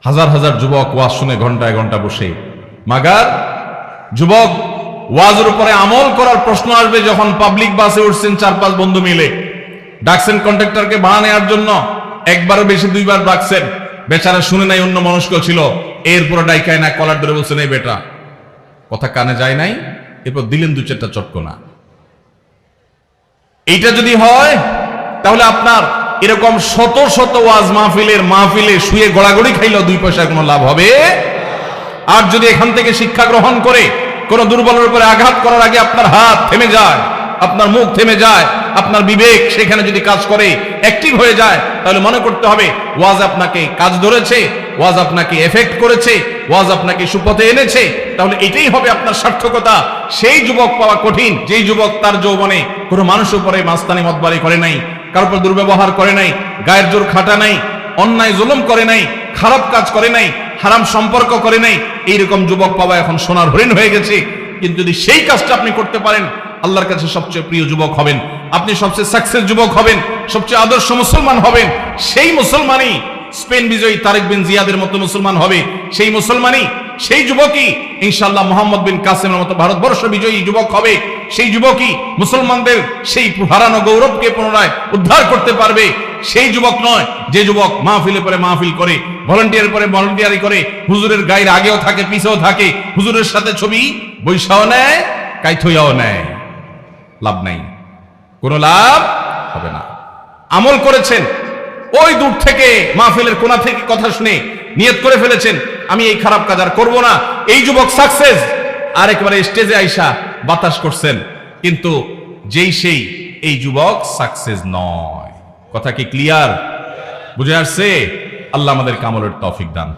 হাজার হাজার যুবক ওয়াজ শুনে ঘন্টায় ঘন্টা বসে, মাগার যুবক ওয়াজের উপরে আমল করার প্রশ্ন আসবে যখন পাবলিক বাসে উঠছেন 4-5 বন্ধু মিলে, ডাকছেন কন্ডাক্টরকে ভাড়া নেওয়ার জন্য, একবারও বেশি 2বার ডাকছেন, বেচারা শুনে নাই, অন্য মনস্ক ছিল, এরপর ডাইকায় না কলার ধরে বলছেন এই বেটা, কথা কানে যায় নাই, এরপর দিলেন 2-4টা চটকনা। এইটা যদি হয় তাহলে আপনার এরকম শত শত ওয়াজ মাহফিলে শুয়ে গড়াগড়ি খাইলেও 2 পয়সার কোনো লাভ হবে। আর যদি এখান থেকে শিক্ষা গ্রহণ করে কোন দুর্বলের উপরে আঘাত করার আগে আপনার হাত থেমে যায়, আপনার মুখ থেমে যায়, আপনার বিবেক সেখানে যদি কাজ করে, অ্যাক্টিভ হয়ে যায়, তাহলে মনে করতে হবে ওয়াজ আপনাকে কাজ ধরেছে, ওয়াজ আপনাকে এফেক্ট করেছে, ওয়াজ আপনাকে সুপথে এনেছে, তাহলে এটাই হবে আপনার সার্থকতা। সেই যুবক পাওয়া কঠিন যেই যুবক তার যৌবনে কোনো মানুষের উপরে মাস্তানি মতবাড়ি করে নাই, কারোর উপর দুর্ব্যবহার করে নাই, গায়ের জোর খাটা নাই, অন্যায় জুলুম করে নাই, খারাপ কাজ করে নাই, হারাম সম্পর্ক করে নাই। এইরকম যুবক পাওয়া এখন সোনার হরিণ হয়ে গেছে। কিন্তু যদি সেই কাজটা আপনি করতে পারেন, আল্লাহর কাছে সবচেয়ে প্রিয় যুবক হবেন, আপনি সবচেয়ে সাকসেস যুবক হবেন, সবচেয়ে আদর্শ মুসলমান হবেন। সেই মুসলমানই স্পেন বিজয়ী তারেক বিন জিয়াদের মতো মুসলমান হবে, সেই মুসলমানই, সেই যুবকই ইনশাআল্লাহ মোহাম্মদ বিন কাসেমের মতো ভারতবর্ষ বিজয়ী যুবক হবে। সেই যুবকই মুসলমানদের সেই হারানো গৌরবকে পুনরায় উদ্ধার করতে পারবে। সেই যুবক নয় যে যুবক মাহফিলে পরে মাহফিল করে, ভলান্টিয়ার পরে ভলান্টিয়ারি করে, হুজুরের গায়ের আগেও থাকে পিছেও থাকে, হুজুরের সাথে ছবি বৈশাও নেয়, কাইথইয়াও নেয়, লাভ নাই, কোনো লাভ হবে না। আমল করেছেন, ওই দূর থেকে মাহফিলের কোণা থেকে কথা শুনে নিয়ত করে ফেলেছেন আমি এই খারাপ কাজ আর করবো না, এই যুবক সাকসেস। আর একেবারে স্টেজে আইসা বাতাস করছেন, কিন্তু সেই এই যুবক সাকসেস নয়। কথা কি ক্লিয়ার? বুঝে আসছে? আল্লাহ আমাদের আমলের তৌফিক দান।